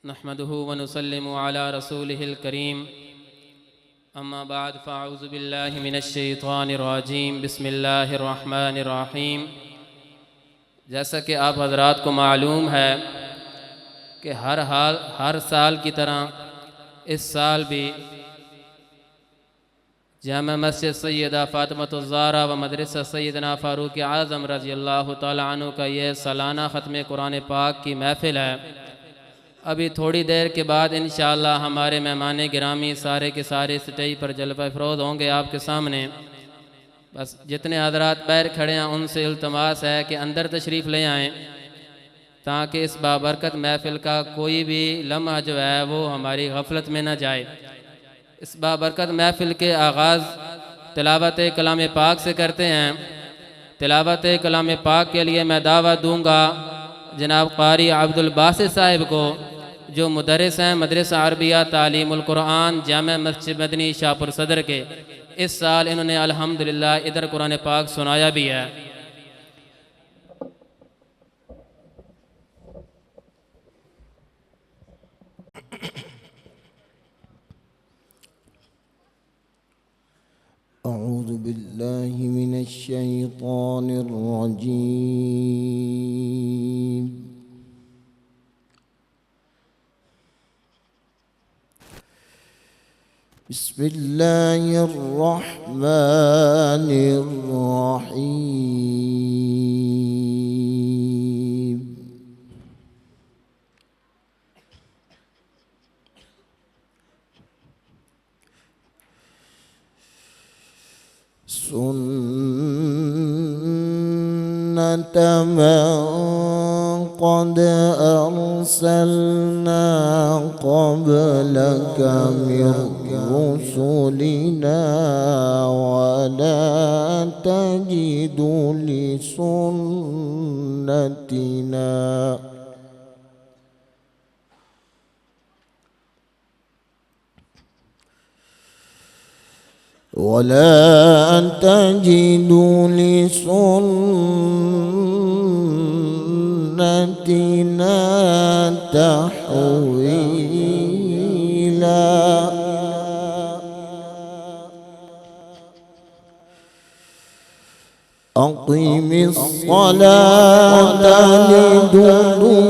नहमदुहु व नुसल्लिमु अला रसूलिहिल करीम अम्मा बाद फ़अऊज़ु बिल्लाहि मिनश्शैतानिर रजीम बिस्मिल्लाहिर रहमानिर रहीम। जैसा कि आप हज़रात को मालूम है कि हर साल की तरह इस साल भी जामा मस्जिद सैयदा फ़ातिमतुज़ ज़हरा व मदरसा सैयदना फ़ारूक़ आज़म रज़ियल्लाहु तआला अन्हु का ये सालाना ख़त्म कुरान पाक की महफ़िल है। अभी थोड़ी देर के बाद इंशाअल्लाह हमारे मेहमान गिरामी सारे के सारे स्टेज पर जलवा फ़रोज़ होंगे आपके सामने। बस जितने हज़रात बाहर खड़े हैं उनसे इल्तमास है कि अंदर तशरीफ़ ले आएँ ताकि इस बाबरकत महफ़िल का कोई भी लम्हा जो है वो हमारी गफलत में न जाए। इस बाबरकत महफ़िल के आगाज़ तिलावत कलाम पाक से करते हैं। तिलावत कलाम पाक के लिए मैं दावत दूँगा जनाब क़ारी अब्दुल बासित साहिब को, जो मुदर्रिस हैं मदरसा अरबिया तालीमुल कुरान जामा मस्जिद मदनी शाहपुर सदर के। इस साल इन्होंने अल्हम्दुलिल्लाह इधर कुरान पाक सुनाया भी है। अऊज़ु बिल्लाहि मिनश्शैतानिर रजीम। बिस्मिल्लाहिर रहमानिर रहीम। सुन्नत मन क़द अरसलना क़ब्लक मिन रुसुलिना वला तजिदु लिसुन्नतिना वला तजिदु लिसुन्नतिना तहवीला। अक़ीमिस्सलात लिदुलूकी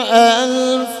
1000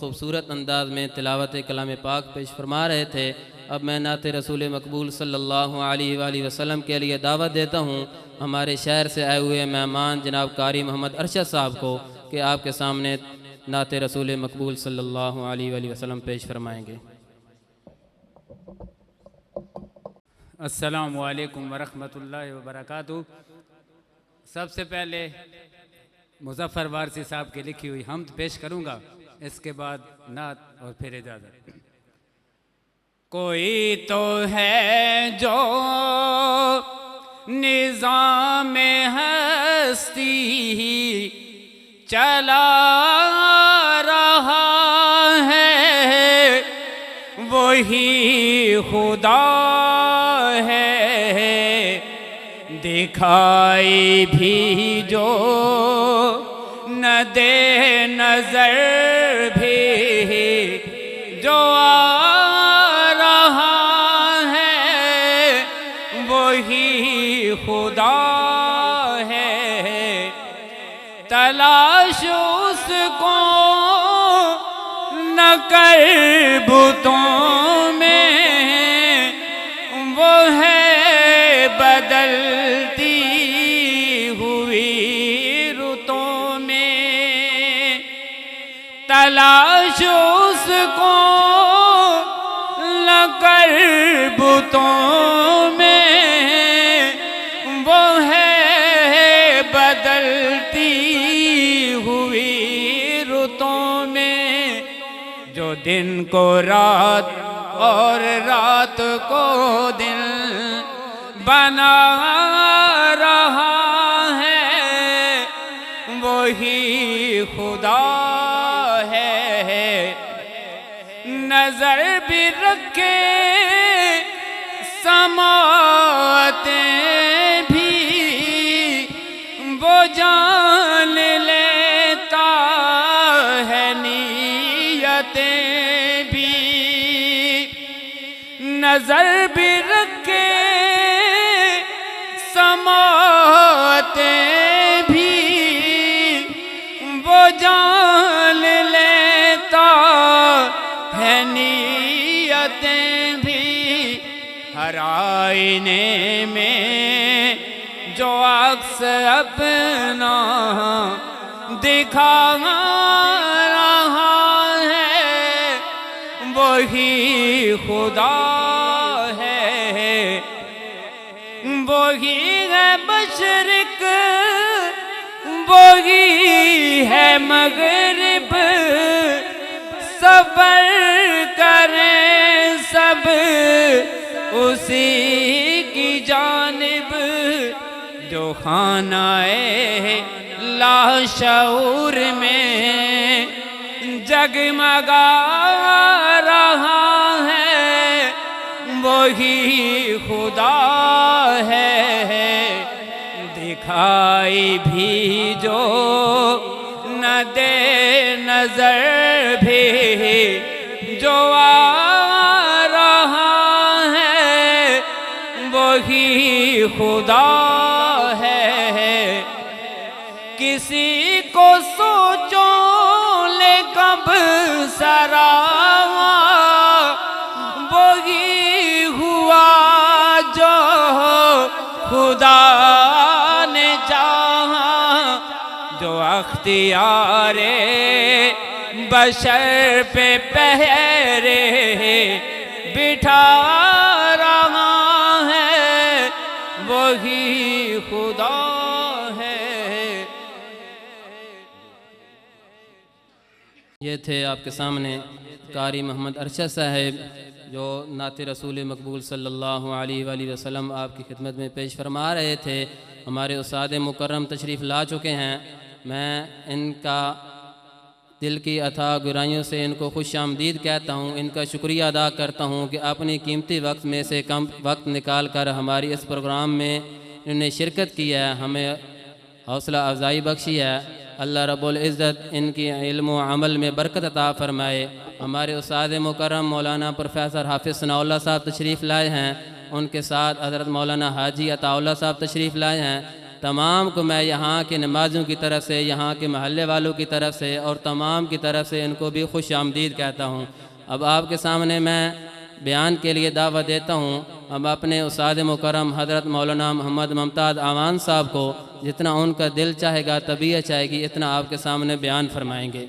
खूबसूरत अंदाज में तिलावत कलाम पाक पेश फरमा रहे थे। अब मैं नाते रसूल मकबूल सल्लल्लाहु अलैहि वसल्लम के लिए दावत देता हूँ हमारे शहर से आए हुए मेहमान जनाब कारी मोहम्मद अरशद साहब को कि आपके सामने नाते रसूल मकबूल सल्लल्लाहु अलैहि वसल्लम पेश फरमाएंगे। अस्सलामु अलैकुम वरहमतुल्लाहि वबरकातुहू। सबसे पहले मुज़फ़्फ़र वारसी साहब की लिखी हुई हम्द पेश करूँगा, इसके बाद नात और फिर इजाज़त। कोई तो है जो निज़ाम हस्ती चला रहा है, वही खुदा है। दिखाई भी जो न दे नजर भी जो आ रहा है, वही खुदा है। तलाश उसको न कर बुतों में, वो है बदलती हुई रुतों में। तलाश उसको सफर बुतों में वो है बदलती हुई रुतों में, जो दिन को रात और रात को दिन बना रहा है, वही खुदा है। नजर भी रखे समाते भी, वो जान लेता है नीयतें भी। नजर भी रखे समाते भी, वो जान लेता है नीयतें भी। हर आईने में जो अक्स अपना दिखा रहा है, वही खुदा है। वही है मशरिक, वही है मगरिब, सफर करें सब उसी की जानिब। जो खानाए लाशऊर में जगमगा रहा है, वही खुदा है। दिखाई भी जो न दे नजर भी जो आ रहा है, वही खुदा है। किसी को सोचो ले कब सरा, वही हुआ जो खुदा ने चाहा। जो अख्तियारे बशर पे पहरे बिठा रहा है, वही खुदा है। ये थे आपके सामने कारी मोहम्मद अरशद साहब, जो नाते रसूल मकबूल सल्लल्लाहु अलैहि वसल्लम आपकी खिदमत में पेश फरमा रहे थे। हमारे उस्ताद मुकर्रम तशरीफ़ ला चुके हैं। मैं इनका दिल की अथा गुराइयों से इनको खुश आमदीद कहता हूँ। इनका शुक्रिया अदा करता हूँ कि अपनी कीमती वक्त में से कम वक्त निकाल कर हमारी इस प्रोग्राम में इन्होंने शिरकत की है, हमें हौसला अफजाई बख्शी है। अल्लाह रब्बुल इज़्ज़त इनकी इल्म व अमल में बरकत अता फरमाए। हमारे उस्ताद मुकर्रम मौलाना प्रोफेसर हाफिज़ सनाउल्लाह साहब तशरीफ़ लाए हैं, उनके साथ हज़रत मौलाना हाजी अताउल्लाह साहब तशरीफ़ लाए हैं। तमाम को मैं यहाँ के नमाज़ों की तरफ से, यहाँ के महल्ले वालों की तरफ से और तमाम की तरफ से इनको भी खुश आमदीद कहता हूँ। अब आपके सामने मैं बयान के लिए दावत देता हूँ। अब अपने उस्ताद मुकर्रम हज़रत मौलाना मोहम्मद मुमताज़ आवान साहब को जितना उनका दिल चाहेगा, तबीयत चाहेगी, इतना आपके सामने बयान फरमाएंगे।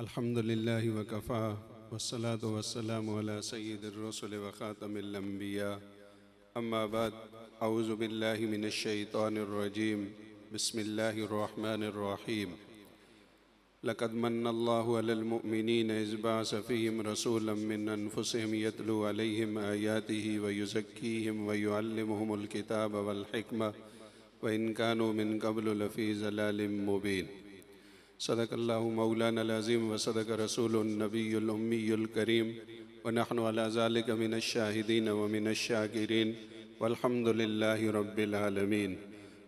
अल्हम्दुलिल्लाह वकफ़ा वस्सलातु वस्सलामु अला सय्यिदिर रसूल व ख़ातमिल अंबिया अम्मा बाद अऊज़ु बिल्लाहि मिनश शैतानिर रजीम बिस्मिल्लाहिर रहमानिर रहीम लक़द मन्नल्लाहु अलल मुअमिनीना इज़ बअस फ़ीहिम रसूलन मिन अनफ़ुसिहिम यतलू अलैहिम आयातिही व युज़क्कीहिम व युअल्लिमुहुमुल किताब वल हिकमा व इन कानू मिन क़ब्लु लफ़ी ज़लालिम मुबीन। सदक़ल्लाहु मौलाना अज़ीम व सदक़ रसूलुन नबियुल उम्मियुल करीम व नहनु अला ज़ालिका मिनश शाहिदीन व मिनश शाकिरीन वल्हम्दुलिल्लाहि रब्बिल आलमीन।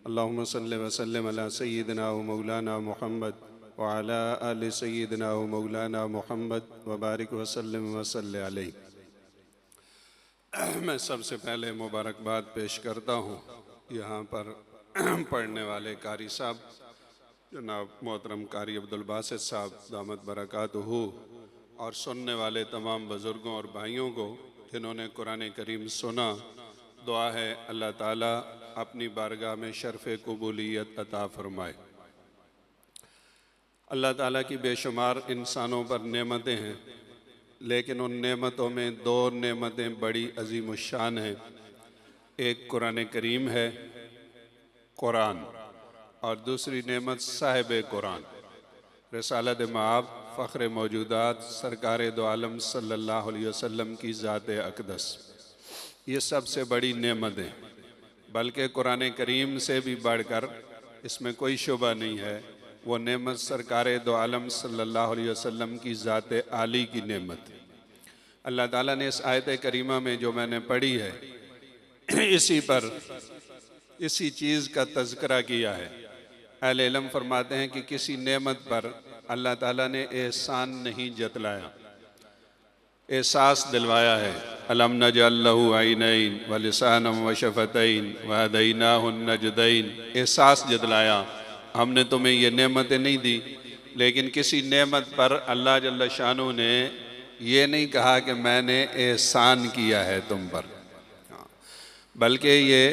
अल्लाहुम्मा सल्लि व सल्लिम अला सय्यिदिना व मौलाना मुहम्मद व अला आलि सय्यिदिना व मौलाना मुहम्मद व बारिक व सल्लिम व सल्लि अलैहि। मैं सबसे पहले मुबारकबाद पेश करता हूँ यहाँ पर पढ़ने वाले कारी साहब जनाब मोहतरम कारी अब्दुल बासित साहब दामत बरकातुहू और सुनने वाले तमाम बुज़ुर्गों और भाइयों को जिन्होंने कुरान करीम सुना। दुआ है अल्लाह ताला अपनी बारगाह में शर्फ़ कबूलियत अता फरमाए। अल्लाह ताला की बेशुमार इंसानों पर नेमतें हैं, लेकिन उन नेमतों में दो नेमतें बड़ी अजीम शान हैं। एक कुरान करीम है, कुरान, और दूसरी नेमत साहिब कुरान, रिसालत माब फ़ख्र मौजूदात सरकार दो आलम सल्लल्लाहु अलैहि वसल्लम की ज़ात अक़दस। ये सबसे बड़ी नेमत है, बल्कि कुरान करीम से भी बढ़कर, इसमें कोई शुबा नहीं है, वो नेमत सरकार दो आलम सल्लल्लाहु अलैहि वसल्लम की ज़ात आली की नेमत है। अल्लाह ताला ने इस आयत करीमा में जो मैंने पढ़ी है, इसी चीज़ का तज़किरा किया है। अहले इल्म फरमाते हैं कि किसी नेमत पर अल्लाह ताला ने एहसान नहीं जतलाया, एहसास दिलवाया है। अलम नजअल लहू ऐनैन व लिसानम व शफ़तैन व हदैनाहु नजदैन, एहसास जतलाया, हमने तुम्हें ये नेमतें नहीं दी। लेकिन किसी नेमत पर अल्लाह जल्ल शानू ने ये नहीं कहा कि मैंने एहसान किया है तुम पर, बल्कि ये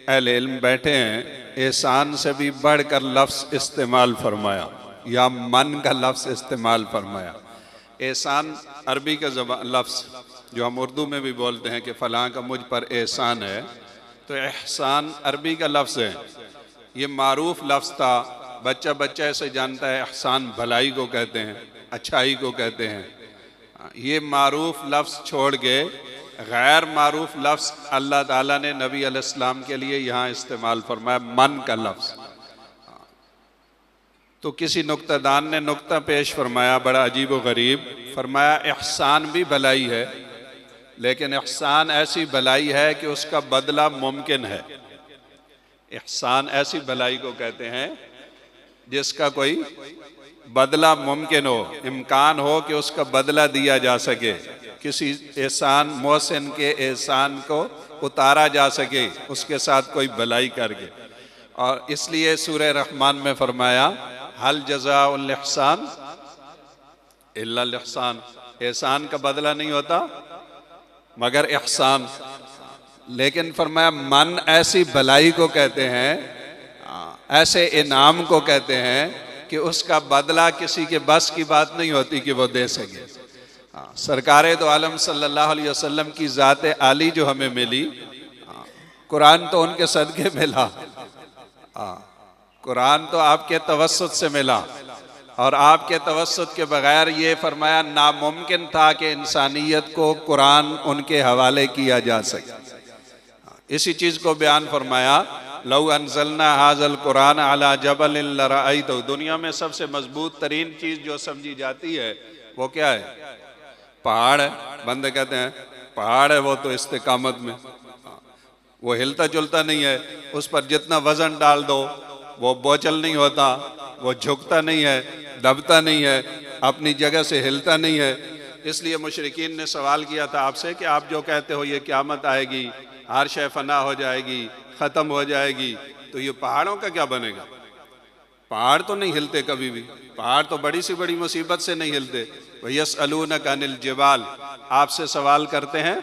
अहले इल्म बैठे हैं, एहसान से भी बढ़कर लफ्ज़ इस्तेमाल फरमाया, या मन का लफ्ज़ इस्तेमाल फरमाया। एहसान अरबी का लफ्ज़ जो हम उर्दू में भी बोलते हैं कि फ़लाँ का मुझ पर एहसान है, तो एहसान अरबी का लफ्ज़ है। ये मारूफ लफ्ज़ था, बच्चा बच्चा ऐसे जानता है एहसान भलाई को कहते हैं, अच्छाई को कहते हैं। ये मारूफ लफ्ज़ छोड़ के गैर मारूफ लफ्ज़ अल्लाह ताला ने नबी अलैहिस्सलाम के लिए यहाँ इस्तेमाल फरमाया, मन का लफ्ज़। तो किसी नुक्तादान ने नुक्ता पेश फरमाया बड़ा अजीब व गरीब, फरमाया एहसान भी भलाई है, लेकिन एहसान ऐसी भलाई है कि उसका बदला मुमकिन है। एहसान ऐसी भलाई को कहते हैं जिसका कोई बदला मुमकिन हो, इम्कान हो कि उसका बदला दिया जा सके, किसी एहसान मोहसिन के एहसान को उतारा जा सके उसके साथ कोई भलाई करके। और इसलिए सूरह रहमान में फरमाया हल जज़ाउल इहसान इल्लल इहसान, एहसान का बदला नहीं होता मगर एहसान। लेकिन फरमाया मन ऐसी भलाई को कहते हैं, ऐसे इनाम को कहते हैं कि उसका बदला किसी के बस की बात नहीं होती कि वो दे सके। सरकार दो आलम सल्लल्लाहु अलैहि वसल्लम की ज़ात आली जो हमें मिली, कुरान तो उनके सदक़े मिला, कुरान तो आपके तवस्सुत से मिला, और आपके तवस्सुत के बगैर ये फरमाया नामुमकिन था कि इंसानियत को कुरान उनके हवाले किया जा सके। इसी चीज़ को बयान फरमाया लौ अनज़लना हाज़ल कुरान अला जबलिन लरअयतहु। दुनिया में सबसे मजबूत तरीन चीज़ जो समझी जाती है वो क्या है? पहाड़ है। बंदे कहते हैं पहाड़ है, वो तो इस्तिकामत में, वो हिलता जुलता नहीं है, उस पर जितना वजन डाल दो वो बोझल नहीं होता, वो झुकता नहीं है, दबता नहीं है, अपनी जगह से हिलता नहीं है। इसलिए मुशरिकीन ने सवाल किया था आपसे कि आप जो कहते हो ये क़यामत आएगी, हर शय फना हो जाएगी, ख़त्म हो जाएगी, तो ये पहाड़ों का क्या बनेगा? पहाड़ तो नहीं हिलते कभी भी, पहाड़ तो बड़ी सी बड़ी मुसीबत से नहीं हिलते। वयसअलूनका अनिल जिबाल, आपसे सवाल करते हैं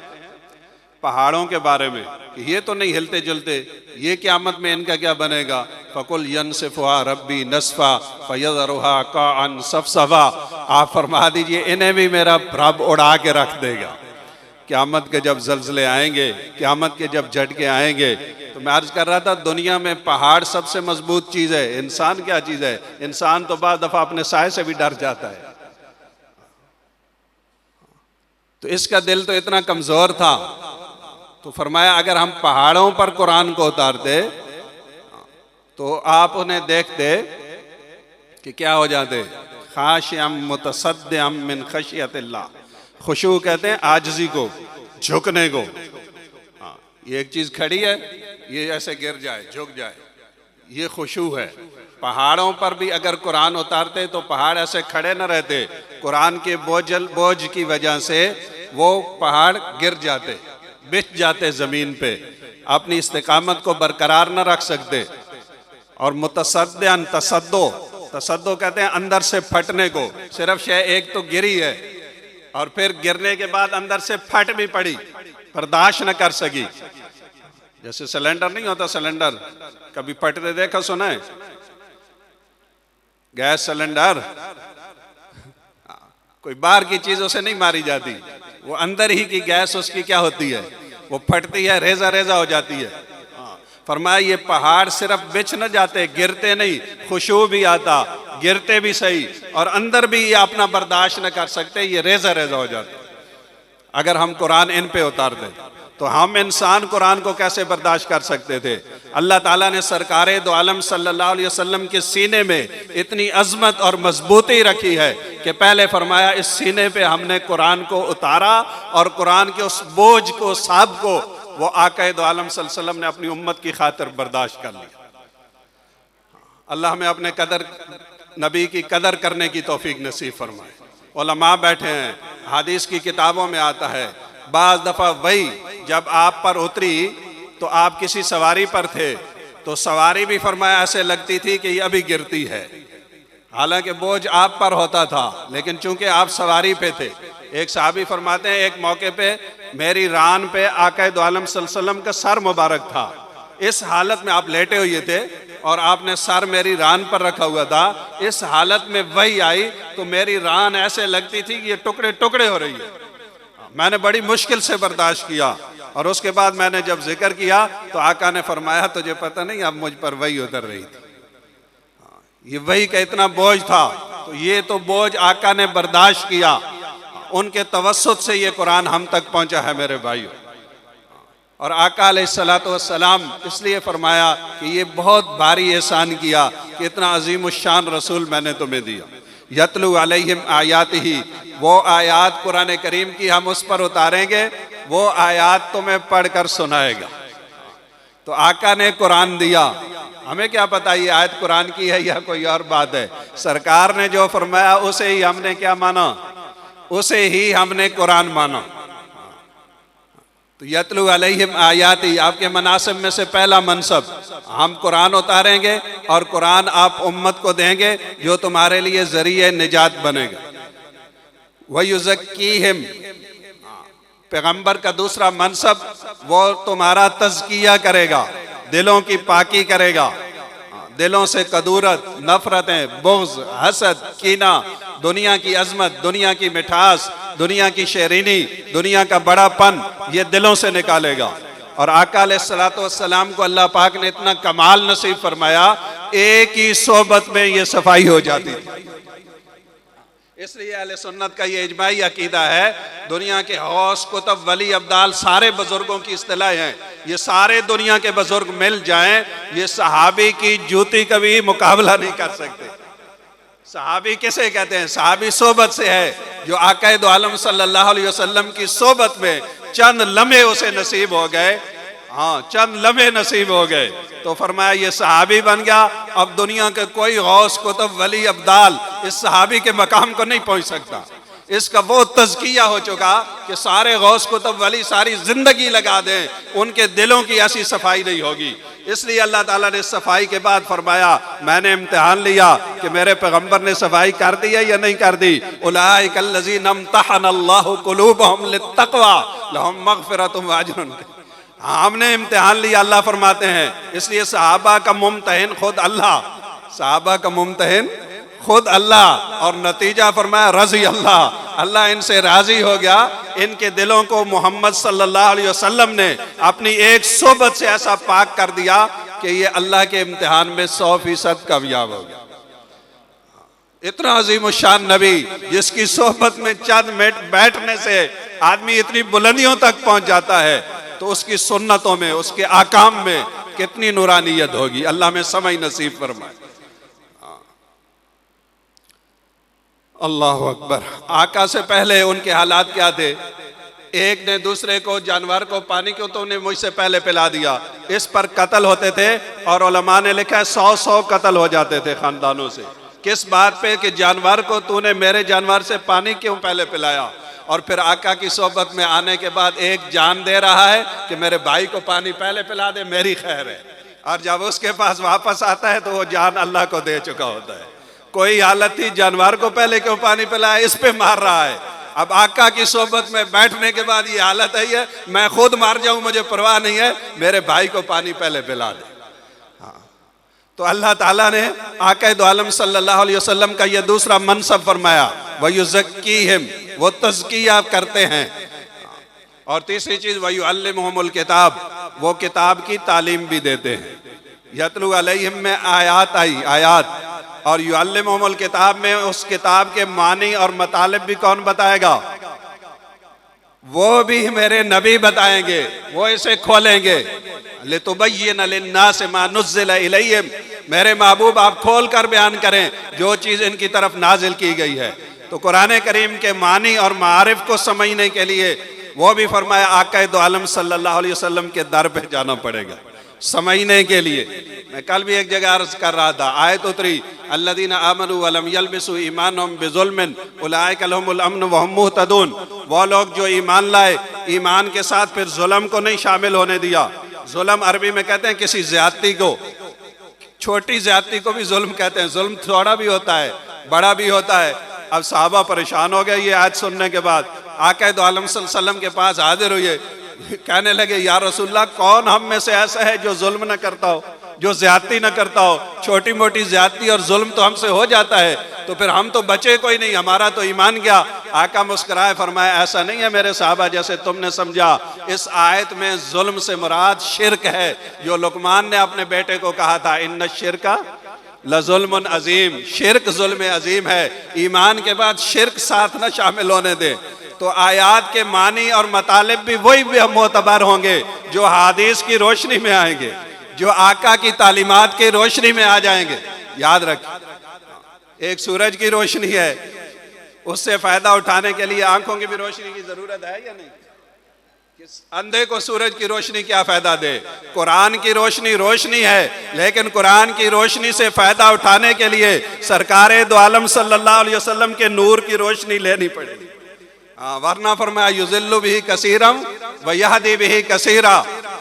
पहाड़ों के बारे में कि ये तो नहीं हिलते जुलते, ये क़यामत में इनका क्या बनेगा? फ़कुल यनसिफ़ुहा रब्बी नस्फ़ा फ़यज़रुहा काअन सफ़सफ़ा। आप फरमा दीजिए इन्हें भी मेरा रब उड़ा के रख देगा। क़यामत के जब ज़लज़ले आएंगे, क़यामत के जब झटके आएंगे, तो मैं अर्ज़ कर रहा था दुनिया में पहाड़ सबसे मजबूत चीज़ है, इंसान क्या चीज़ है? इंसान तो बाद दफ़ा अपने साए से भी डर जाता है। तो इसका दिल तो इतना कमज़ोर था, तो फरमाया अगर हम पहाड़ों पर कुरान को उतारते तो आप उन्हें देखते कि क्या हो जाते? खाशियम मुतसद्दिम मिन खशियतिल्लाह। खुशू कहते हैं आजिज़ी को, झुकने को। ये एक चीज़ खड़ी है, ये ऐसे गिर जाए, झुक जाए, ये खुशू है। पहाड़ों पर भी अगर कुरान उतारते तो पहाड़ ऐसे खड़े न रहते, कुरान के बोझ की वजह से वो पहाड़ गिर जाते, बिछ जाते ज़मीन पे, अपनी इस्तिकामत को बरकरार न रख सकते। और मुतसद्दिन, तसद्दो कहते हैं अंदर से फटने को। सिर्फ शय एक तो गिरी है, और फिर गिरने के बाद अंदर से फट भी पड़ी, बर्दाश्त न कर सकी। जैसे सिलेंडर नहीं होता, सिलेंडर कभी फटते देखा सुना है? गैस सिलेंडर कोई बाहर की चीजों से नहीं मारी जाती, वो अंदर ही की गैस उसकी क्या होती है, वो फटती है, रेजा रेजा हो जाती है। फरमाया ये पहाड़ सिर्फ बिछ न जाते, गिरते नहीं, खुशबू भी आता, गिरते भी सही, और अंदर भी ये अपना बर्दाश्त न कर सकते, ये रेजा रेजा हो जाते। अगर हम कुरान इन पे उतार दें तो हम इंसान कुरान को कैसे बर्दाश्त कर सकते थे? अल्लाह ताला ने सरकारे दो आलम सल्लल्लाहु अलैहि वसल्लम के सीने में इतनी अजमत और मजबूती रखी है कि पहले फरमाया इस सीने पे हमने कुरान को उतारा और कुरान के उस बोझ को, साब को वो आका दो आलम सल्लल्लाहु अलैहि वसल्लम ने अपनी उम्मत की खातिर बर्दाश्त कर लिया। अल्लाह में अपने कदर, नबी की कदर करने की तौफीक नसीब फरमाए। उलमा बैठे हैं, हदीस की किताबों में आता है, बाज दफा वही जब आप पर उतरी तो आप किसी सवारी पर थे, तो सवारी भी फरमाया ऐसे लगती थी कि ये अभी गिरती है, हालांकि बोझ आप पर होता था, लेकिन चूंकि आप सवारी पे थे। एक साहबी फरमाते हैं एक मौके पे मेरी रान पे आका दो आलम सल्लल्लाहु अलैहि वसल्लम का सर मुबारक था, इस हालत में आप लेटे हुए थे और आपने सर मेरी रान पर रखा हुआ था, इस हालत में वही आई तो मेरी रान ऐसे लगती थी कि ये टुकड़े टुकड़े हो रही है। मैंने बड़ी मुश्किल से बर्दाश्त किया और उसके बाद मैंने जब जिक्र किया तो आका ने फरमाया तुझे पता नहीं अब मुझ पर वही उतर रही थी। ये वही का इतना बोझ था, तो ये तो बोझ आका ने बर्दाश्त किया, उनके तवस्सुत से ये कुरान हम तक पहुंचा है मेरे भाइयों। और आका अलैहिस्सलातु वस्सलाम इसलिए फरमाया कि ये बहुत भारी एहसान किया कि इतना अजीम शान रसूल मैंने तुम्हें दिया। यतलू अलैहिम आयातिही, वो आयात कुरान करीम की हम उस पर उतारेंगे, वो आयात तुम्हें पढ़कर सुनाएगा। तो आका ने कुरान दिया, हमें क्या पता ये आयत कुरान की है या कोई और बात है। सरकार ने जो फरमाया उसे ही हमने क्या माना, उसे ही हमने कुरान माना। तो यतलू अलैहिम आयाती, आपके मनासिब में से पहला मनसब, हम कुरान उतारेंगे और कुरान आप उम्मत को देंगे जो तुम्हारे लिए जरिए निजात बनेगा। वयुज़क्कीहिम, पैगंबर का दूसरा मनसब, वो तुम्हारा तज़किया करेगा, दिलों की पाकी करेगा, दिलों से कदूरत, नफरतें, बुग़्ज़, हसद, कीना, दुनिया की अजमत, दुनिया की मिठास, दुनिया की शेरीनी, दुनिया का बड़ापन, ये दिलों से निकालेगा। और आका अलैहिस्सलातु वस्सलाम को अल्लाह पाक ने इतना कमाल नसीब फरमाया, एक ही सोबत में ये सफाई हो जाती थी। इसलिए अहले सुन्नत का ये इजमाई अकीदा है, दुनिया के हौस, कुतुब, वली, अब्दाल सारे बुजुर्गों की इस्तिलाह हैं, ये सारे दुनिया के बुजुर्ग मिल जाएं, ये सहाबी की जूती का भी मुकाबला नहीं कर सकते। सहाबी किसे कहते हैं? सहाबी सोबत से है, जो आका दो आलम सल्लल्लाहु अलैहि वसल्लम की सोबत में चंद लम्हे उसे नसीब हो गए, हाँ चंद लम्हे नसीब हो गए, तो फरमाया ये सहाबी बन गया। अब दुनिया के कोई गौस, कुतुब, वली, अब्दाल इस सहाबी के मकाम को नहीं पहुंच सकता। इसका वो तज़किया हो चुका कि सारे गौस, कुतुब, वली सारी जिंदगी लगा दें, उनके दिलों की ऐसी सफाई नहीं होगी। इसलिए अल्लाह ताला ने सफाई के बाद फरमाया मैंने इम्तिहान लिया कि मेरे पैगंबर ने सफाई कर दी है या नहीं कर दी। उलाइकल्लज़ीना इम्तहनल्लाहु कुलूबहुम लित्तक़वा लहुम मग़फ़िरतुम व अज्रुन, हमने इम्तिहान लिया, अल्लाह फरमाते हैं। इसलिए सहाबा का मुम्तहिन खुद अल्लाह, सहाबा का मुम्तहिन खुद अल्लाह, और नतीजा फरमाया रज़ी अल्लाह, अल्लाह इनसे राजी हो गया। इनके दिलों को मोहम्मद सल्लल्लाहु अलैहि वसल्लम ने अपनी एक सोबत से ऐसा पाक कर दिया कि ये अल्लाह के इम्तिहान में 100% कामयाब हो गया। इतना अजीम शान नबी जिसकी सोहबत में चंद मिनट बैठने से आदमी इतनी बुलंदियों तक पहुंच जाता है, तो उसकी सुन्नतों में, उसके आकाम में कितनी नूरानियत होगी। अल्लाह में समझ नसीब फरमाए। अल्लाह अकबर। आका से पहले उनके हालात क्या थे? एक ने दूसरे को, जानवर को पानी क्यों तुमने मुझसे पहले पिला दिया, इस पर कत्ल होते थे। और उलमा ने लिखा है 100 कत्ल हो जाते थे खानदानों से। किस बात पे? कि जानवर को तूने मेरे जानवर से पानी क्यों पहले पिलाया। और फिर आका की सोहबत में आने के बाद एक जान दे रहा है कि मेरे भाई को पानी पहले पिला दे, मेरी खैर है। और जब उसके पास वापस आता है तो वो जान अल्लाह को दे चुका होता है। कोई हालत थी जानवर को पहले क्यों पानी पिलाया, इस पे मार रहा है। अब आका की सोबत में बैठने के बाद ये हालत है, मैं खुद मार जाऊं मुझे परवाह नहीं है, मेरे भाई को पानी पहले पिला दे। तो अल्लाह ताला ने आका दो आलम सल्लल्लाहु अलैहि वसल्लम का ये दूसरा मनसब फरमाया, वयुज़क्कीहिम, वो तज़किया करते हैं। और तीसरी चीज वयुअल्लिमुहुमुल किताब, वो किताब की तालीम भी देते हैं। यतलू अलैहिम में आयात आई, आयात, और युअल्लिमुहुमुल किताब में उस किताब के मानी और मतलब भी कौन बताएगा? वो भी मेरे नबी बताएंगे, वो इसे खोलेंगे। लितुबय्यिना लिन्नासि मा नुज़्ज़िला इलैहिम, मेरे महबूब आप खोल कर बयान करें जो चीज़ इनकी तरफ नाजिल की गई है। तो कुरान करीम के मानी और मारिफ को समझने के लिए वो भी फरमाया आका दो आलम सल्लल्लाहु अलैहि वसल्लम के दर पे जाना पड़ेगा समझने के लिए। मैं कल भी एक जगह अर्ज कर रहा था, आयत उतरी, अल्लज़ीना आमनू वलम यल्बिसू ईमानहुम बिज़ुल्मिन उलाइका लहुमुल अम्न व हुम मुहतदून, वो लोग जो ईमान लाए, ईमान के साथ फिर जुल्म को नहीं शामिल होने दिया। जुल्म अरबी में कहते हैं किसी ज्यादती को, छोटी ज्यादती को भी जुल्म कहते हैं। जुल्म थोड़ा भी होता है, बड़ा भी होता है। अब साहबा परेशान हो गए ये आयत सुनने के बाद, आका दो आलम सल्लल्लाहु अलैहि वसल्लम के पास हाजिर हुए, कहने लगे या रसूलल्लाह, कौन हम में से ऐसा है जो जुल्म न करता हो, जो ज्यादती न करता हो? छोटी मोटी ज्यादती और जुल्म तो हमसे हो जाता है, तो फिर हम तो बचे कोई नहीं, हमारा तो ईमान गया। आका मुस्कुराए, फरमाया ऐसा नहीं है मेरे साहबा जैसे तुमने समझा। इस आयत में जुल्म से मुराद शिरक है, जो लुकमान ने अपने बेटे को कहा था, इन्न शिरका लजुल्मुन अजीम, शिरक जुल्म अजीम है। ईमान के बाद शिरक साथ न शामिल होने दे। तो आयात के मानी और मतलब भी वही भी मोतबर होंगे जो हादीस की रोशनी में आएंगे, जो आका की तालीमात की रोशनी में आ जाएंगे। याद रखिए, एक सूरज की रोशनी है, उससे फायदा उठाने के लिए आंखों की भी रोशनी की जरूरत है या नहीं? अंधे को सूरज की रोशनी क्या फायदा दे? कुरान की रोशनी रोशनी है, लेकिन कुरान की रोशनी से फायदा उठाने के लिए सरकारे दो आलम सल्लल्लाहु अलैहि वसल्लम के नूर की रोशनी लेनी पड़ेगी। वरना फरमाया युज़िल्लु बिही कसीरम व यहदी बिही कसीरा,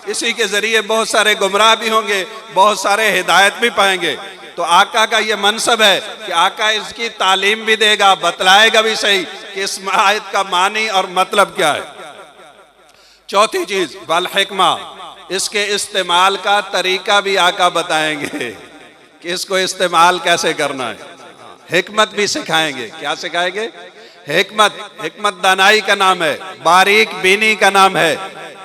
इसी के जरिए बहुत सारे गुमराह भी होंगे, बहुत सारे हिदायत भी पाएंगे। तो आका का ये मनसब है कि आका इसकी तालीम भी देगा, बतलाएगा भी सही कि इस आयत का मानी और मतलब क्या है। चौथी चीज वल हिकमा, इसके इस्तेमाल का तरीका भी आका बताएंगे कि इसको इस्तेमाल कैसे करना है। हिकमत भी सिखाएंगे। क्या सिखाएंगे? हिकमत। हिकमत दानाई का नाम है, बारीक बीनी का नाम है।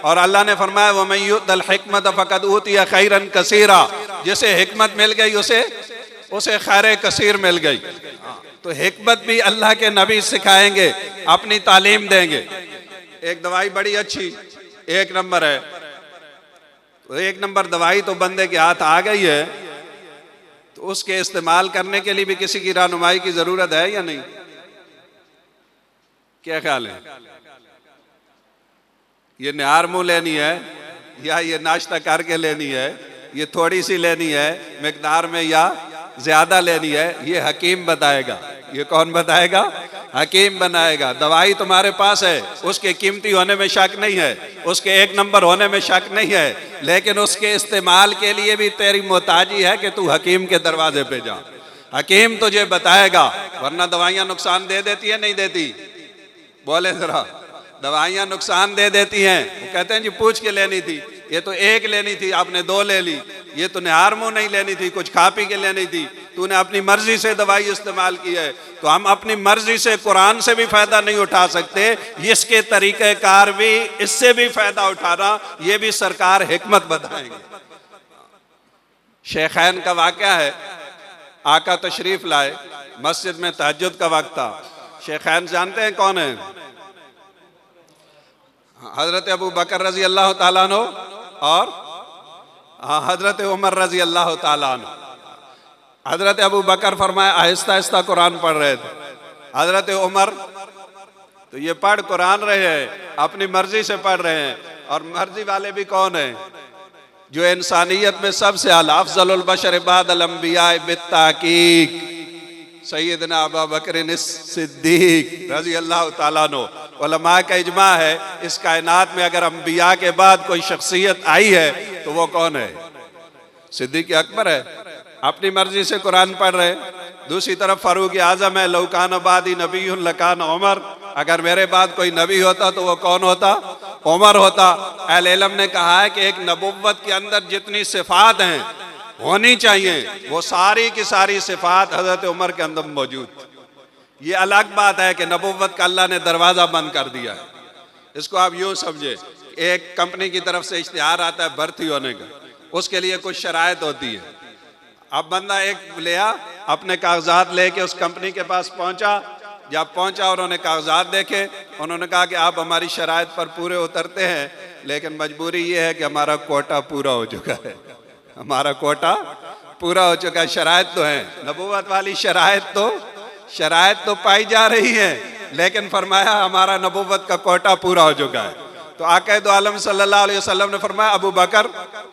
और अल्लाह ने फरमाया वमन युतल हिकमत फकद ऊतिया खैरन कसीरा, जिसे हिकमत मिल गई उसे खैर कसीर मिल गई। तो हिकमत भी अल्लाह के नबी सिखाएंगे, अपनी तालीम देंगे। एक दवाई बड़ी अच्छी एक नंबर है, तो एक नंबर दवाई तो बंदे के हाथ आ गई है, तो उसके इस्तेमाल करने के लिए भी किसी की रहनुमाई की जरूरत है या नहीं? क्या ख्याल है? ये निहार मुंह लेनी है या ये नाश्ता करके लेनी है, ये थोड़ी सी लेनी है मिकदार में या ज्यादा लेनी है, ये हकीम बताएगा। ये कौन बताएगा? हकीम बनाएगा। दवाई तुम्हारे पास है, उसके कीमती होने में शक नहीं है, उसके एक नंबर होने में शक नहीं है, लेकिन उसके इस्तेमाल के लिए भी तेरी मोहताजी है कि तू हकीम के दरवाजे पे जा। हकीम तुझे बताएगा, वरना दवाइयां नुकसान दे देती है नहीं देती? बोले जरा, दवाइयां नुकसान दे देती हैं। वो कहते हैं जी पूछ के लेनी थी, ये तो एक लेनी थी आपने दो ले ली, ये तो निहार मुंह नहीं लेनी थी, कुछ खा पी के लेनी थी, तूने अपनी मर्जी से दवाई इस्तेमाल की है। तो हम अपनी मर्जी से कुरान से भी फायदा नहीं उठा सकते, इसके तरीके कार भी, इससे भी फायदा उठाना, ये भी सरकार हिकमत बताएंगे। शेखैन का वाकया है, आका तशरीफ लाए, मस्जिद में तहज्जुद का वक्त था। शेखैन जानते हैं कौन है? हजरत अबू बकर रजी अल्लाह ताला अन्हु और हजरत उमर रजी अल्लाह ताला अन्हु। हजरत अबू बकर फरमाया आहिस्ता आहिस्ता कुरान पढ़ रहे थे, हजरत उमर तो ये पढ़ कुरान रहे हैं, अपनी मर्जी से पढ़ रहे हैं। और मर्जी वाले भी कौन है? जो इंसानियत में सबसे आला अफजलुल बशर बादल अंबिया बित्ताकीक सैयदना अबू बकर सिद्दीक रजी अल्लाह ताला अन्हु। उलमा का इजमा है, इस कायनात में अगर अंबिया के बाद कोई शख्सियत आई है तो वो कौन है? सिद्दीक अकबर है, अपनी मर्जी से कुरान पढ़ रहे। दूसरी तरफ फारूक आजम है, लौकान आबादी नबीयुन लकान उमर, अगर मेरे बाद कोई नबी होता तो वो कौन होता? उमर होता। अहले इल्म ने कहा है कि एक नबुव्वत के अंदर जितनी सिफात हैं होनी चाहिए, वो सारी की सारी सिफात हजरत उमर के अंदर मौजूद थी। ये अलग बात है कि नबुव्वत का अल्लाह ने दरवाज़ा बंद कर दिया है। इसको आप यूँ समझे, एक कंपनी की तरफ से इश्तिहार आता है भर्ती होने का, उसके लिए कुछ शराइत होती है। अब बंदा एक लिया, अपने कागजात लेके उस कंपनी के पास पहुंचा। जब पहुंचा उन्होंने कागजात देखे, उन्होंने कहा कि आप हमारी शराइत पर पूरे उतरते हैं, लेकिन मजबूरी ये है कि हमारा कोटा पूरा हो चुका है, हमारा कोटा पूरा हो चुका है। शराइत तो है, नबूवत वाली शराइत तो पाई जा रही है, लेकिन फरमाया हमारा नबूवत का कोटा पूरा हो चुका है। तो आक़ाए दो आलम सल्लल्लाहु अलैहि वसल्लम ने फरमाया, अबू बकर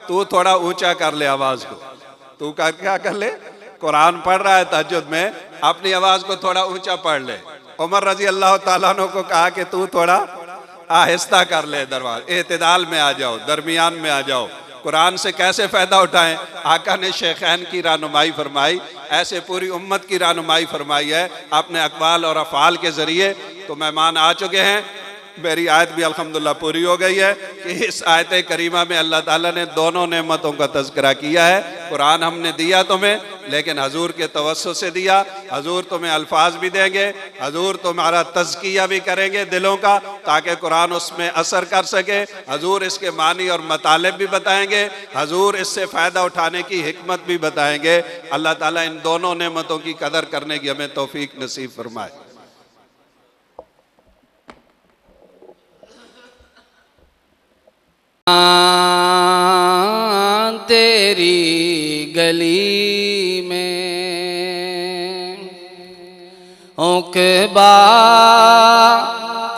तू थोड़ा ऊंचा कर ले आवाज को। तू क्या कर ले? कुरान पढ़ रहा है तहज्जुद में, अपनी आवाज को थोड़ा ऊंचा पढ़ ले। उमर रजी अल्लाह ताला अन्हु को कहा कि तू थोड़ा आहिस्ता कर ले, दरवाज़ा एतदाल में आ जाओ, दरमियान में आ जाओ। कुरान से कैसे फ़ायदा उठाएं? आका ने शेखैन की रहनुमाई फरमाई, ऐसे पूरी उम्मत की रहनुमाई फरमाई है अपने अक़वाल और अफ़ाल के ज़रिए। तो मेहमान आ चुके हैं, मेरी आयत भी अल्हम्दुलिल्लाह पूरी हो गई है कि इस आयत करीमा में अल्लाह ताला ने दोनों नेमतों का तज़किरा किया है। कुरान हमने दिया तुम्हें, लेकिन हजूर के तवस्सुत से दिया। हजूर तुम्हें अल्फाज भी देंगे, हजूर तुम्हारा तज़किया भी करेंगे दिलों का, ताकि कुरान उसमें असर कर सके। हजूर इसके मानी और मतलब भी बताएंगे, हजूर इससे फ़ायदा उठाने की हिकमत भी बताएंगे। अल्लाह ताला इन दोनों नेमतों की कदर करने की हमें तौफीक नसीब फरमाए। तेरी गली में उक़बा,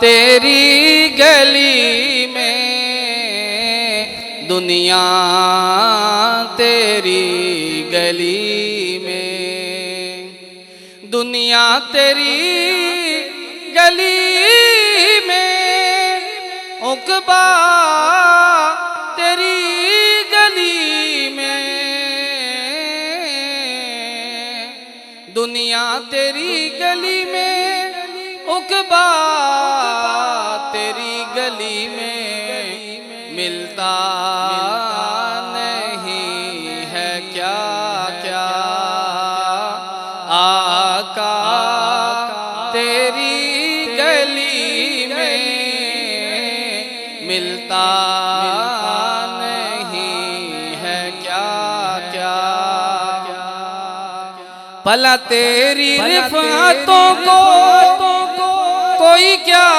तेरी गली में दुनिया, तेरी गली में दुनिया, तेरी गली में उक़बा, तेरी गली में दुनिया, तेरी गली में उक़बा, तेरी गली में मिलता नहीं है क्या क्या आका, तेरी गली में मिलता भला तेरी रिफ़ातों को कोई क्या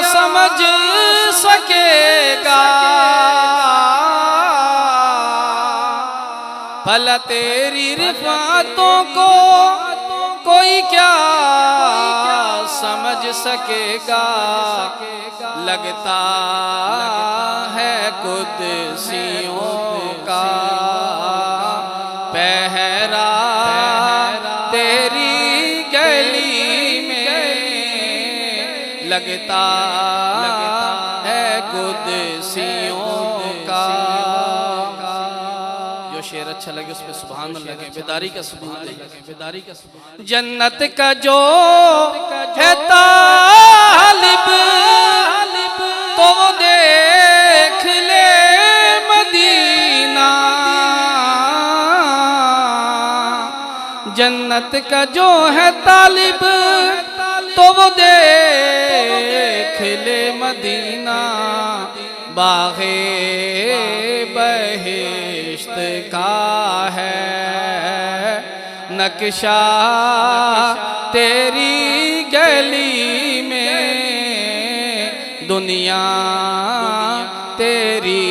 समझ सकेगा, भला तेरी रिफ़ातों को कोई क्या समझ सकेगा। लगता है कुदसियों का पहरा तेरी गली में, लगता है कुदसियों का। जो शेर अच्छा लगे उस पर सुभान अल्लाह लगे, बेदारी का सुभान लगे, बेदारी का सुभान। जन्नत का जो है तालिब तो वो देख ले मदीना, जन्नत का जो है तालिब तो वो देख ले मदीना। बाग़े बहिश्त का है नक्शा तेरी गली में, दुनिया तेरी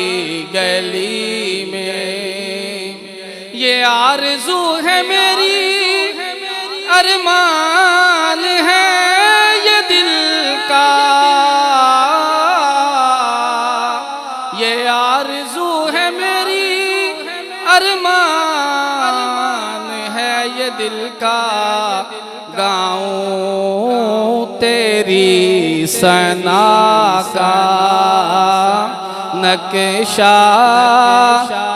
गली में। ये आरज़ू है मेरी, अरमान है ये दिल का, ये आरज़ू है मेरी, अरमान है ये दिल का। गाऊं तेरी सना का नक्शा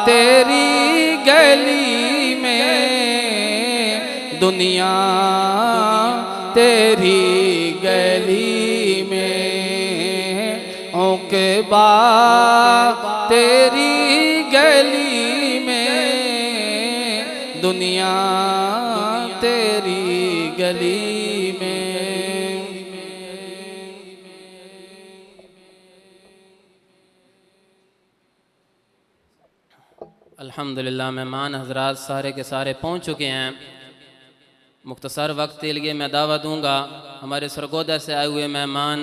तेरी गली में, दुनिया तेरी गली पा तेरी गली में, दुनिया तेरी गली में। अल्हम्दुलिल्लाह मेहमान हजरात सारे के सारे पहुँच चुके हैं। मुख्तसर वक्त के लिए मैं दावा दूँगा हमारे सरगोदा से आए हुए मेहमान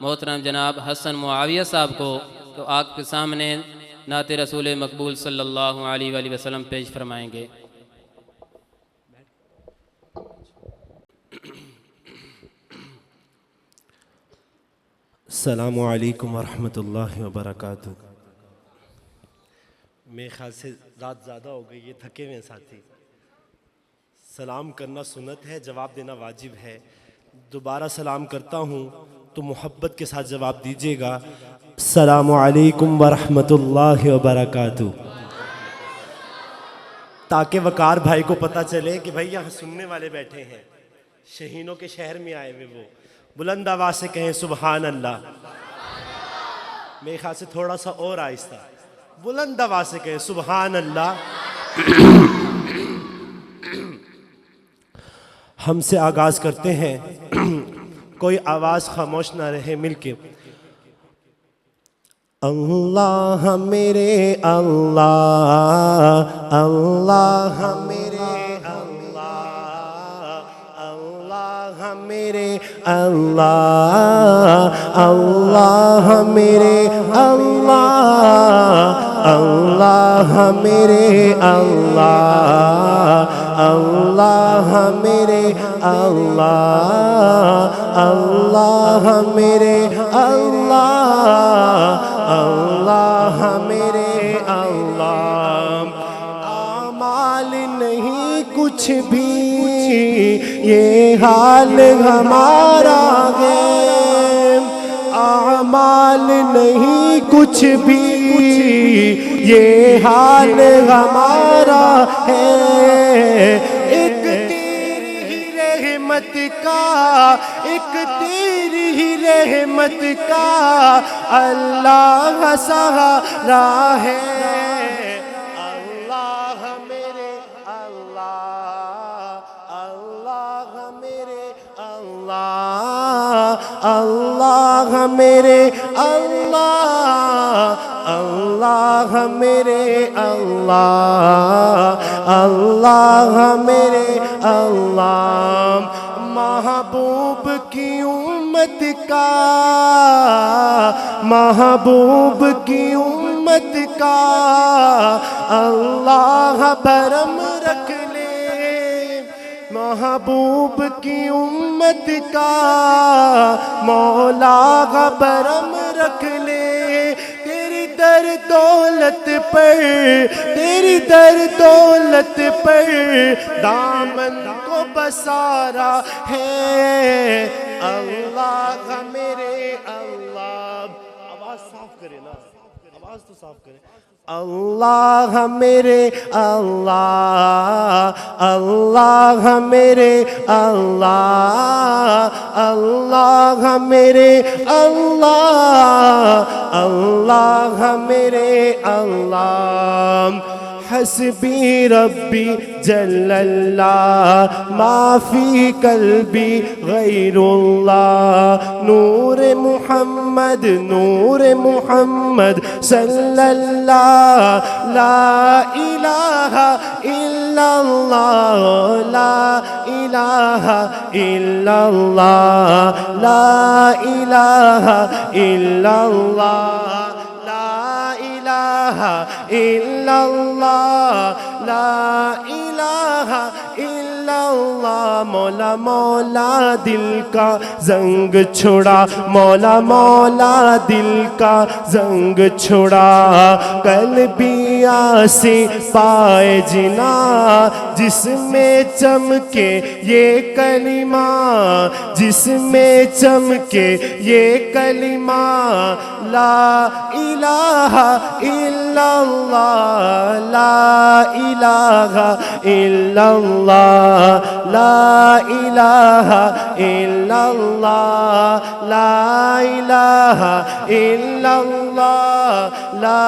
मोहतरम जनाब हसन मुआविया साहब को, तो आपके सामने नाते रसूल मकबूल सल्लल्लाहु अलैहि वसल्लम पेश फरमाएंगे। अस्सलामु अलैकुम वरहमतुल्लाहि वबरकातुहू। मेरे ख्याल से रात ज़्यादा हो गई है, थके हुए हैं साथी। सलाम करना सुन्नत है, जवाब देना वाजिब है। दोबारा सलाम करता हूँ तो मोहब्बत के साथ जवाब दीजिएगा। अस्सलामु अलैकुम वरहमतुल्लाहि वबरकातुहू, ताकि वकार भाई को पता चले कि भाई यहाँ सुनने वाले बैठे हैं, शहीनों के शहर में आए हुए। वो बुलंद आवाज़ से कहें सुबहान अल्लाह। मेरे ख्याल से थोड़ा सा और आहिस्ता, बुलंद आवाज़ से कहें सुबहान अल्लाह। हमसे आगाज़ करते हैं, कोई आवाज़ खामोश ना रहे, मिलके। अल्लाह मेरे अल्लाह, अल्लाह मेरे अल्लाह, अल्लाह मेरे अल्लाह, अल्लाह मेरे अल्लाह, अल्लाह मेरे अल्लाह, अल्लाह मेरे अल्लाह, अल्लाह मेरे अल्लाह, अल्लाह मेरे अल्लाह। आमाल नहीं कुछ भी ये हाल हमारा है, आमाल नहीं कुछ भी ये हाल हमारा है। एक तेरी ही रहमत का, एक तेरी ही रहमत का अल्लाह सहारा है। अल्लाह मेरे अल्लाह, अल्लाह मेरे अल्लाह, अल्लाह मेरे अल्लाह, अल्लाह मेरे अल्लाह, अल्लाह मेरे अल्लाह। महबूब की उम्मत का, महबूब की उम्मत का अल्लाह भरम रख ले, महबूब की उम्मत का मौला भरम रख ले। तेरी दर दौलत पर, तेरी दर दौलत पर दामन को बसारा है। अल्लाह मेरे अल्लाह, आवाज साफ करे ना, आवाज तो साफ करे। अल्लाह मेरे अल्लाह, अल्लाह मेरे अल्लाह, अल्लाह मेरे अल्लाह, अल्लाह मेरे अल्लाह। हस्बी रब्बी जल्लल्लाह माफी कल्बी गैरुल्लाह। नूर मुहम्मद, नूर मुहम्मद सल्लल्लाह। ला इलाहा इल्लल्लाह, ला इलाहा इल्लल्लाह, ला इलाहा इल्लल्लाह, ला इलाहा इल्लल्लाह, ला इलाहा इल्लल्लाह। मौला मौला दिल का जंग छुड़ा, मौला मौला दिल का जंग छुड़ा। कल्बिया से पाए जिना, जिसमें चमके ये कलिमा, जिसमें चमके ये कलिमा। ला इलाहा इल्लल्लाह, ला इलाहा इल्लल्लाह, ला इलाहा इल्लल्लाह, ला इलाहा इल्लल्लाह, ला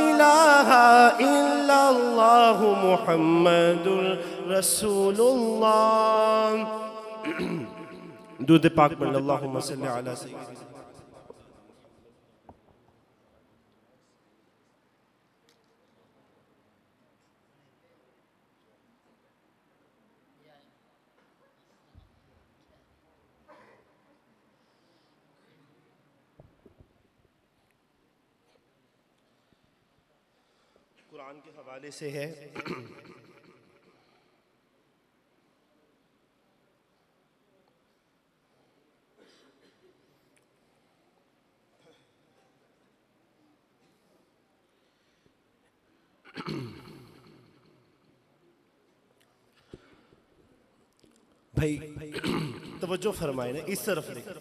इलाहा इल्लल्लाह मुहम्मदुर रसूलुल्लाह। दूध पाक पढ़ लो, अल्लाहुम्मा सल्ली अला सय्यिदिना। कुरान के हवाले से है। भाई तवज्जो फरमाए ना, इस तरफ देखो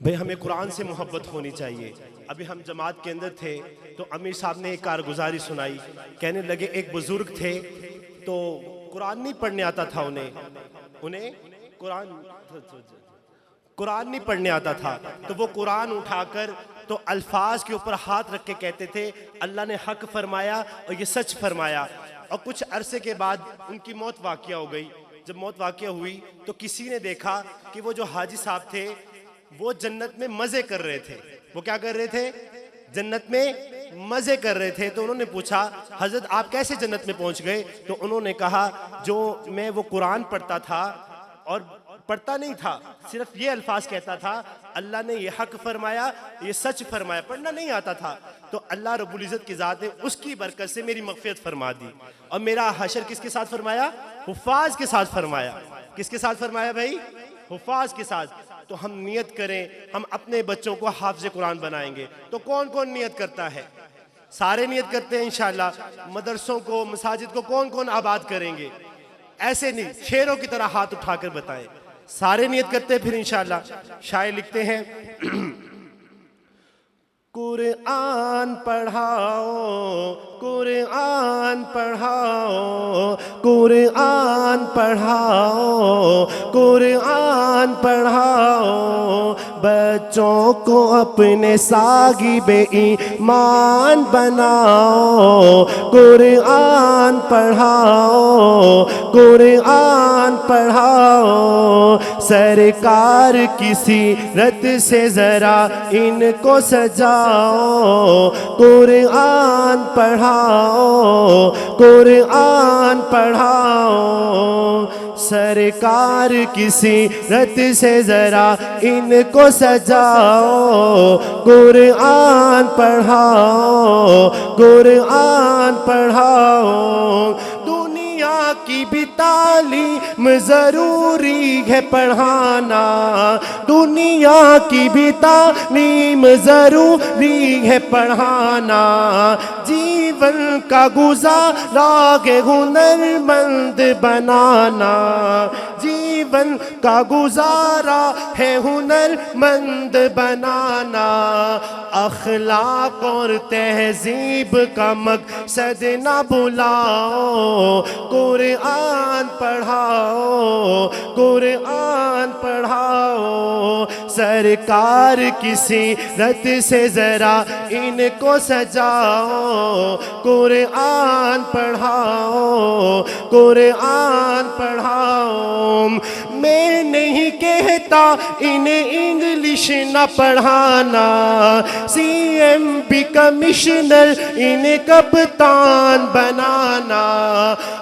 भाई, हमें कुरान से मोहब्बत होनी चाहिए। अभी हम जमात के अंदर थे तो अमीर साहब ने एक कारगुजारी सुनाई। कहने लगे एक बुजुर्ग थे तो कुरान नहीं पढ़ने आता था उन्हें कुरान नहीं पढ़ने आता था, तो वो कुरान उठाकर तो अल्फाज के ऊपर हाथ रख के कहते थे अल्लाह ने हक फरमाया और ये सच फरमाया। और कुछ अरसे के बाद उनकी मौत वाक़या हो गई। जब मौत वाक़या हुई तो किसी ने देखा कि वो जो हाजी साहब थे वो जन्नत में मज़े कर रहे थे। वो क्या कर रहे थे? जन्नत में मज़े कर रहे थे। तो उन्होंने पूछा हज़रत आप कैसे जन्नत में पहुंच गए? तो उन्होंने कहा जो मैं वो कुरान पढ़ता था और पढ़ता नहीं था, सिर्फ ये अल्फाज कहता था अल्लाह ने ये हक फरमाया, ये सच फरमाया, पढ़ना नहीं आता था। तो अल्लाह रब्बुल इज़्ज़त की ज़ात ने उसकी बरकत से मेरी मग़फ़िरत फरमा दी और मेरा हशर किसके साथ फरमाया? हुफ़ाज़ के साथ फरमाया। किसके साथ फरमाया भाई? हुफ़ाज़ के साथ। तो हम नियत करें हम अपने बच्चों को हाफ़िज़ कुरान बनाएंगे। तो कौन कौन नियत करता है? सारे नियत करते हैं इंशाअल्लाह। मदरसों को, मसाजिद को कौन कौन आबाद करेंगे? ऐसे नहीं, शेरों की तरह हाथ उठाकर बताएं। सारे नियत करते हैं, फिर इंशाअल्लाह। शायर लिखते हैं कुरान पढ़ाओ, कुरान पढ़ाओ, कुरान पढ़ाओ, कुरान पढ़ाओ, बच्चों को अपने सागिबे ईमान बनाओ। कुरान पढ़ाओ, कुरान पढ़ाओ, सरकार की सीरत से जरा इनको सजाओ। कुरान पढ़ाओ, कुरान पढ़ाओ, सरकार की सीरत से जरा इनको सजाओ। कुरान पढ़ाओ, कुरान पढ़ाओ, दुनिया की भी तालीम ज़रूरी है पढ़ाना। दुनिया की भी तालीम ज़रूरी है पढ़ाना। जीवन का गुजारा है हुनरमंद बनाना। जीवन का गुजारा है हुनरमंद बनाना। अखलाक और तहजीब का मकसद न भुलाओ। कुरान पढ़ाओ, कुरान पढ़ाओ, सरकार की सीरत से जरा इनको सजाओ। कुरान पढ़ाओ, कुरान पढ़ाओ। मैं नहीं कहता इन्हें इंग्लिश न पढ़ाना। CMP कमिश्नर इन्हें कप्तान बनाना।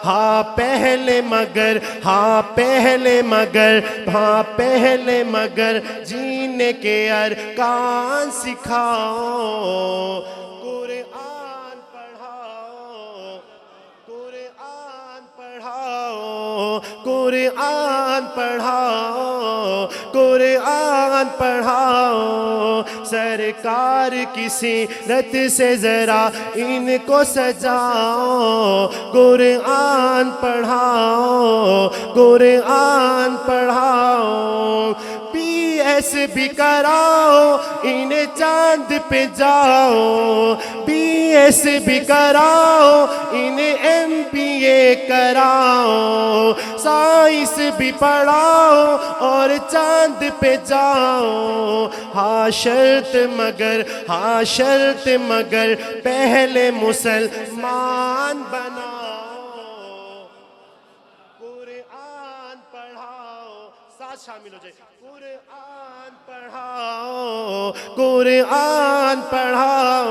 हाँ पहले मगर, हाँ पहले मगर, हाँ पहले मगर जीने के अरकान सिखाओ। कुरान पढ़ाओ, कुरान पढ़ाओ, कुरान पढ़ाओ, कुरान पढ़ाओ, सरकार की सीरत से जरा इनको सजाओ। कुरान पढ़ाओ, कुरान पढ़ाओ, BS भी कराओ, इन्हें चांद पे जाओ, BS भी कराओ, इन्हें MBA कराओ, साइंस भी पढ़ाओ और चांद पे जाओ। हाँ शर्त मगर पहले मुसलमान बनाओ, कुरान पढ़ाओ, साथ शामिल हो जाए, कुरान पढ़ाओ।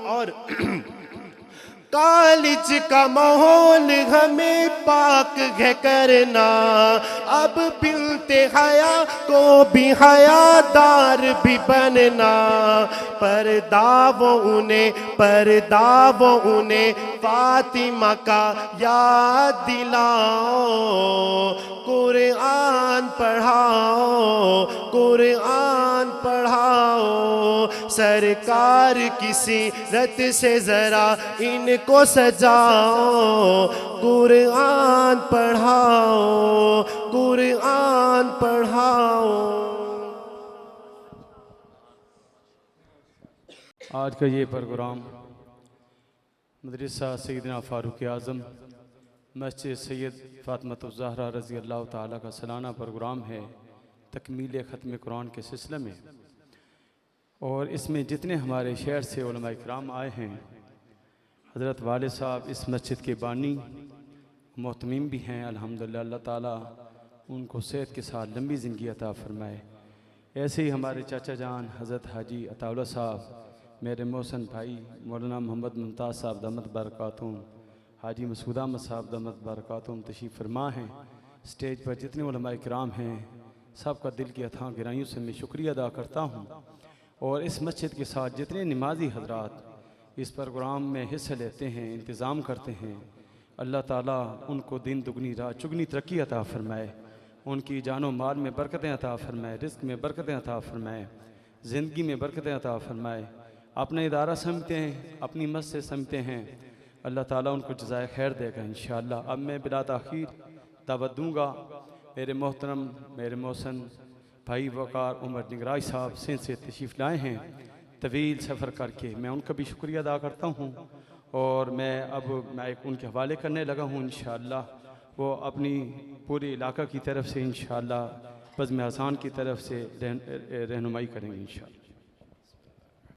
और कॉलेज का माहौल हमें पाक है करना, अब बिनते हया को भी हयादार भी बनना। पर्दा वो उन्हें फातिमा का याद दिलाओ, कुरान पढ़ाओ, सरकार की सीरत से जरा इनको सजाओ, कुरान पढ़ाओ। आज का ये प्रोग्राम मदरसा सैयदना फ़ारूक आज़म मस्जिद सैयद फ़ातिमा रज़ी अल्लाह ताला का सालाना प्रोग्राम है तकमील ख़त्म कुरान के सिलसिले में। और इसमें जितने हमारे शहर से उलमा इकराम आए हैं, हज़रत वाले साहब इस मस्जिद के बानी मोहतमीम भी हैं, अल्हम्दुलिल्लाह। अल्लाह ताला उनको सेहत के साथ लंबी ज़िंदगी अता फ़रमाए। ऐसे ही हमारे चाचा जान हज़रत हाजी अताउल्लाह साहब, मेरे मोहसन भाई मौलाना मोहम्मद मुमताज़ साहब दमत बरकातुम, हाजी मसूद अहमद साहब दमत बरकातुम तशरीफ़ फरमा हैं। स्टेज पर जितने उलमा इकराम हैं सबका दिल की अथाह गहराइयों से मैं शुक्रिया अदा करता हूँ। और इस मस्जिद के साथ जितने नमाजी हजरात इस प्रोग्राम में हिस्सा लेते हैं, इंतज़ाम करते हैं, अल्लाह ताला उनको दिन दुगनी रात चुगनी तरक्की अता फ़रमाए, उनकी जानो माल में बरकतें अता फ़रमाए, रिज़्क़ में बरकतें अता फ़रमाए, ज़िंदगी में बरकतें अता फ़रमाए। अपना इदारा समझते हैं, अपनी मस्जिद समझते हैं, अल्लाह ताला उनको जज़ाए खैर देगा इंशाअल्लाह। अब मैं बिला ताख़ीर दावत दूँगा मेरे मोहतरम मेरे मोहसन भाई वक़ार उमर निगराई साहब सिंध से तशरीफ़ लाए हैं तवील सफ़र करके, मैं उनका भी शुक्रिया अदा करता हूँ। और मैं अब माइक उनके हवाले करने लगा हूँ इंशाअल्लाह। वो अपनी पूरे इलाका की तरफ से इंशाअल्लाह बज़्म अज़ान की तरफ से रहनुमाई करेंगे इंशाअल्लाह।